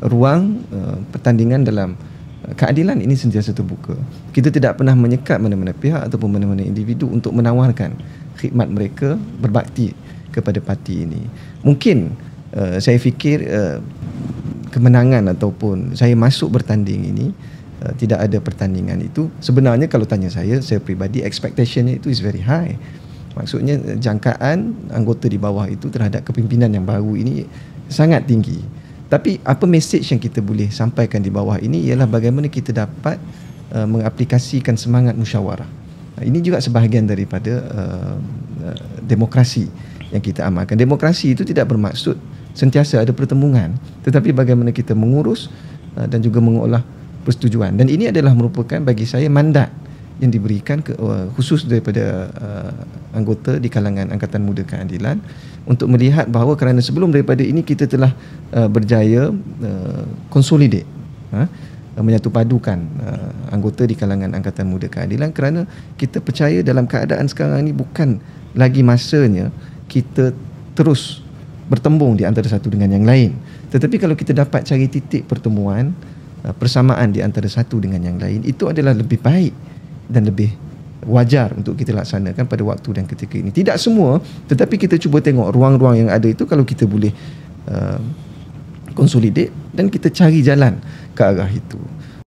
ruang pertandingan dalam keadilan ini sentiasa terbuka. Kita tidak pernah menyekat mana-mana pihak ataupun mana-mana individu untuk menawarkan khidmat mereka berbakti kepada parti ini. Mungkin saya fikir kemenangan ataupun saya masuk bertanding ini, tidak ada pertandingan itu, sebenarnya kalau tanya saya peribadi, expectationnya itu is very high. Maksudnya jangkaan anggota di bawah itu terhadap kepimpinan yang baru ini sangat tinggi. Tapi apa message yang kita boleh sampaikan di bawah ini ialah bagaimana kita dapat mengaplikasikan semangat musyawarah. Ini juga sebahagian daripada demokrasi yang kita amalkan. Demokrasi itu tidak bermaksud sentiasa ada pertembungan, tetapi bagaimana kita mengurus dan juga mengolah persetujuan. Dan ini adalah merupakan bagi saya mandat yang diberikan khusus daripada anggota di kalangan Angkatan Muda Keadilan untuk melihat bahawa kerana sebelum daripada ini kita telah berjaya consolidate, menyatupadukan anggota di kalangan Angkatan Muda Keadilan, kerana kita percaya dalam keadaan sekarang ini bukan lagi masanya kita terus bertembung di antara satu dengan yang lain, tetapi kalau kita dapat cari titik pertemuan, persamaan di antara satu dengan yang lain, itu adalah lebih baik dan lebih wajar untuk kita laksanakan pada waktu dan ketika ini. Tidak semua, tetapi kita cuba tengok ruang-ruang yang ada itu, kalau kita boleh consolidate dan kita cari jalan ke arah itu.